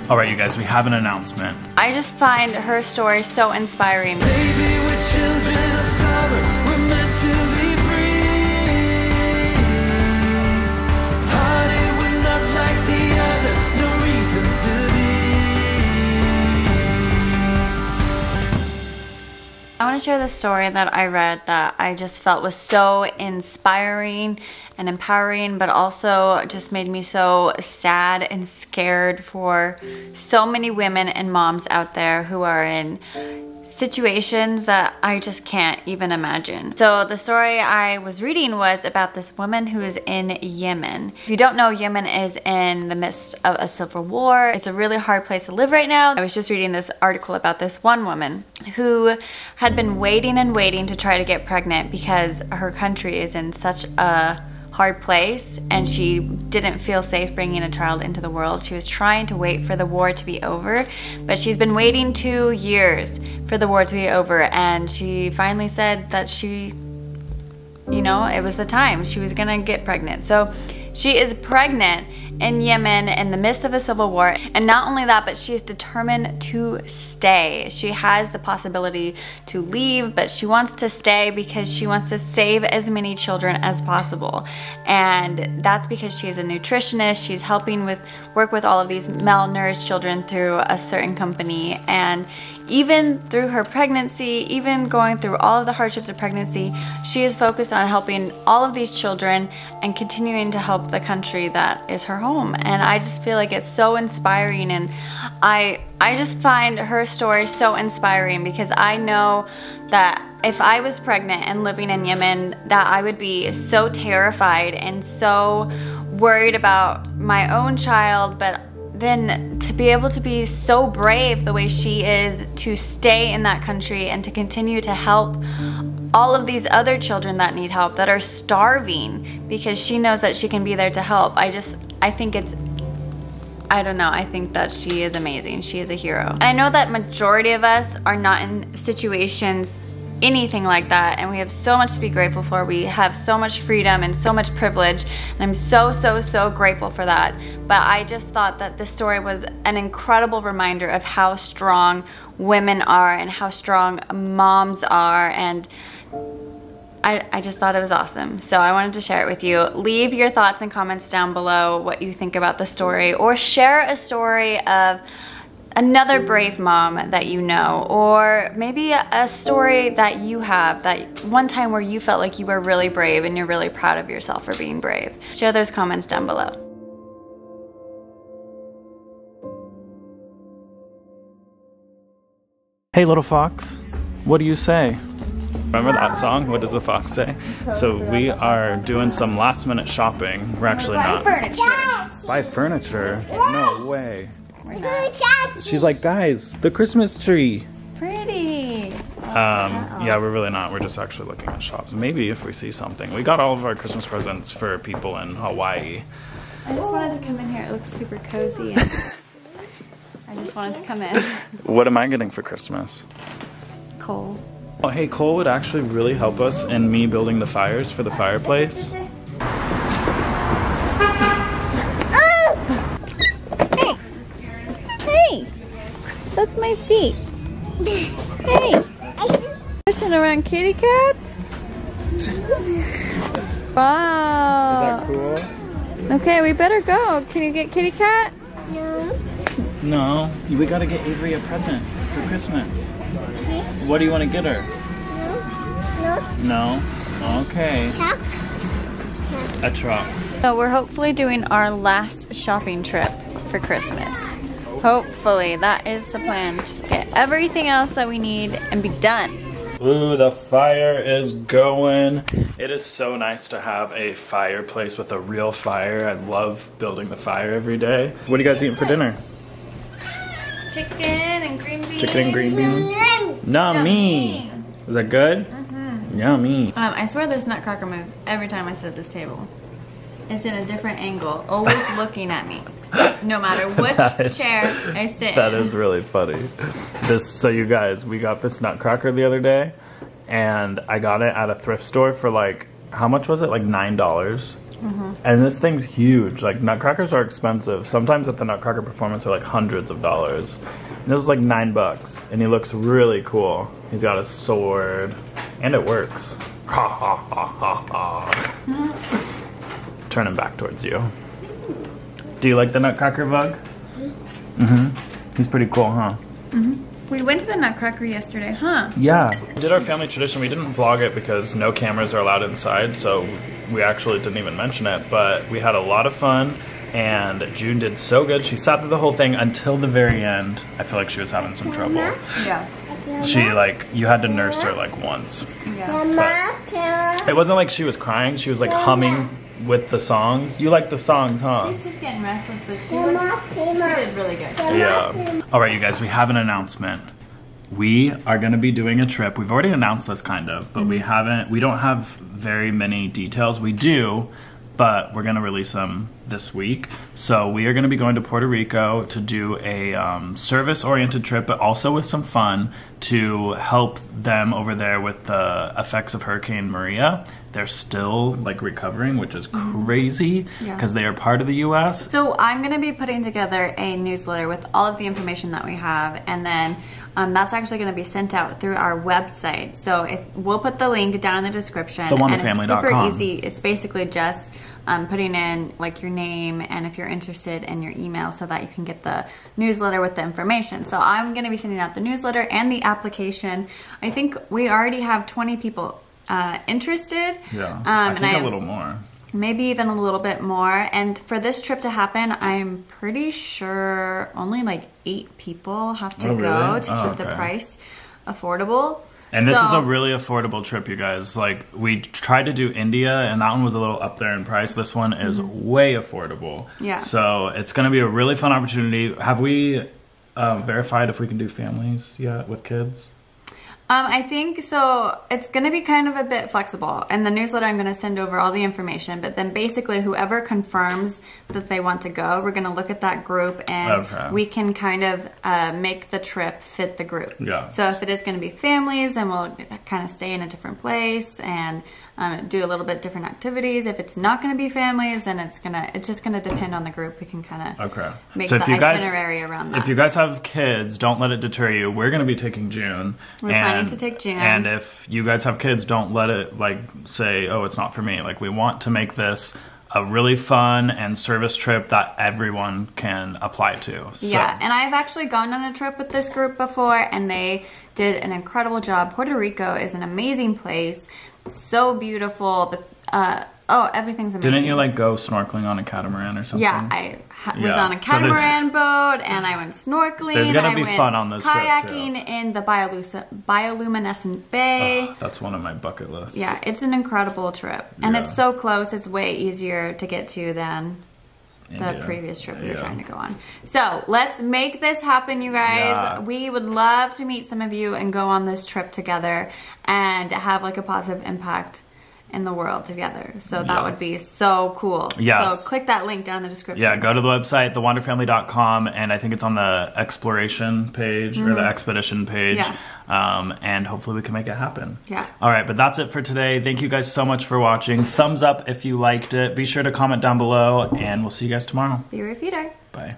All right, you guys, we have an announcement. I just find her story so inspiring. Baby, we're children of summer, we're meant to be free. Hearted, we're not like the other, no reason to be. I want to share the story that I read that I just felt was so inspiring and empowering, but also just made me so sad and scared for so many women and moms out there who are in situations that I just can't even imagine. So the story I was reading was about this woman who is in Yemen. If you don't know, Yemen is in the midst of a civil war. It's a really hard place to live right now. I was just reading this article about this one woman who had been waiting and waiting to try to get pregnant because her country is in such a hard place and she didn't feel safe bringing a child into the world. She was trying to wait for the war to be over, but she's been waiting 2 years for the war to be over, and she finally said that she, you know, it was the time. She was gonna get pregnant. So she is pregnant in Yemen in the midst of a civil war, and not only that, but she is determined to stay. She has the possibility to leave, but she wants to stay because she wants to save as many children as possible. And that's because she is a nutritionist. She's helping work with all of these malnourished children through a certain company, and even through her pregnancy, even going through all of the hardships of pregnancy, she is focused on helping all of these children and continuing to help the country that is her home. And I just feel like it's so inspiring, and I just find her story so inspiring because I know that if I was pregnant and living in Yemen, that I would be so terrified and so worried about my own child, but then to be able to be so brave the way she is, to stay in that country and to continue to help all of these other children that need help, that are starving, because she knows that she can be there to help. I think it's, I don't know, I think that she is amazing. She is a hero. And I know that majority of us are not in situations anything like that, and we have so much to be grateful for. We have so much freedom and so much privilege, and I'm so grateful for that. But I just thought that this story was an incredible reminder of how strong women are and how strong moms are, and I just thought it was awesome. So I wanted to share it with you. Leave your thoughts and comments down below what you think about the story, or share a story of another brave mom that you know, or maybe a story that you have, that one time where you felt like you were really brave and you're really proud of yourself for being brave. Share those comments down below. Hey, little fox, what do you say? Remember that song? What does the fox say? So we are doing some last minute shopping. We're actually not. Buy furniture? No way. She's like, guys, the Christmas tree. Pretty. Yeah, we're really not. We're just actually looking at shops. Maybe if we see something. We got all of our Christmas presents for people in Hawaii. I just wanted to come in here. It looks super cozy, and I just wanted to come in. What am I getting for Christmas? Cole. Oh, hey, Cole would actually really help us in me building the fires for the fireplace. That's my feet. Hey! Pushing around kitty cat? Wow. Is that cool? Okay, we better go. Can you get kitty cat? No. No. We gotta get Avery a present for Christmas. What do you want to get her? No. No? Okay. Truck. A truck. So we're hopefully doing our last shopping trip for Christmas. Hopefully, that is the plan. Just get everything else that we need and be done. Ooh, the fire is going. It is so nice to have a fireplace with a real fire. I love building the fire every day. What are you guys eating for dinner? Chicken and green beans. Chicken and green beans? Yummy. Is that good? Mm-hmm. Yummy. I swear this nutcracker moves every time I sit at this table. It's in a different angle, always looking at me. No matter which chair I sit in. That is really funny. So you guys, we got this nutcracker the other day, and I got it at a thrift store for like, how much was it? Like $9. And this thing's huge. Like, nutcrackers are expensive. Sometimes at the Nutcracker performance, they're like hundreds of dollars. And this was like $9, and he looks really cool. He's got a sword, and it works. Ha ha ha ha ha. Turn him back towards you. Do you like the Nutcracker bug? He's pretty cool, huh? We went to the Nutcracker yesterday, huh? Yeah. We did our family tradition. We didn't vlog it because no cameras are allowed inside, so we actually didn't even mention it, but we had a lot of fun, and June did so good. She sat through the whole thing until the very end. I feel like she was having some trouble. Yeah. She, like, you had to nurse her, like, once. Yeah. But it wasn't like she was crying. She was, like, humming with the songs. You like the songs, huh? She's just getting restless, but she did really good. Yeah. All right, you guys, we have an announcement. We are going to be doing a trip. We've already announced this kind of, but we don't have very many details. We do, but we're going to release them this week. So we are going to be going to Puerto Rico to do a service-oriented trip, but also with some fun to help them over there with the effects of Hurricane Maria. They're still like recovering, which is crazy because they are part of the U.S. So I'm going to be putting together a newsletter with all of the information that we have, and then that's actually going to be sent out through our website. So we'll put the link down in the description. TheWonderFamily.com. And it's super easy. It's basically just putting in like your name and if you're interested and your email so that you can get the newsletter with the information. So I'm going to be sending out the newsletter and the application. I think we already have 20 people interested. Yeah, I think a little more. Maybe even a little bit more. And for this trip to happen, I'm pretty sure only like 8 people have to go to keep the price affordable. And this is a really affordable trip, you guys. Like, we tried to do India, and that one was a little up there in price. This one is way affordable. Yeah. So it's going to be a really fun opportunity. Have we verified if we can do families yet with kids? I think so. It's going to be kind of a bit flexible. In the newsletter, I'm going to send over all the information, but then basically whoever confirms that they want to go, we're going to look at that group and we can kind of make the trip fit the group. Yeah. So if it is going to be families, then we'll kind of stay in a different place and do a little bit different activities. If it's not going to be families, then it's just gonna depend on the group. We can kind of make the itinerary around that. If you guys have kids, don't let it deter you. We're going to be taking June. We're planning to take June. And if you guys have kids, don't let it like say, oh, it's not for me. Like, we want to make this a really fun and service trip that everyone can apply to. So. Yeah, and I've actually gone on a trip with this group before, and they did an incredible job. Puerto Rico is an amazing place. So beautiful. Everything's amazing. Didn't you like go snorkeling on a catamaran or something? Yeah, I was on a catamaran boat, and I went snorkeling. There's gonna be fun on this trip, kayaking in the bioluminescent bay. Oh, that's one of my bucket lists. Yeah, it's an incredible trip, and it's so close. It's way easier to get to than the previous trip we were trying to go on. So let's make this happen, you guys. Yeah. We would love to meet some of you and go on this trip together and have like a positive impact in the world together. So that would be so cool. Yes. So click that link down in the description. Yeah, go to the website, thewonderfamily.com, and I think it's on the exploration page or the expedition page. Yeah. And hopefully we can make it happen. Yeah. All right, but that's it for today. Thank you guys so much for watching. Thumbs up if you liked it. Be sure to comment down below, and we'll see you guys tomorrow. Be your feeder. Bye.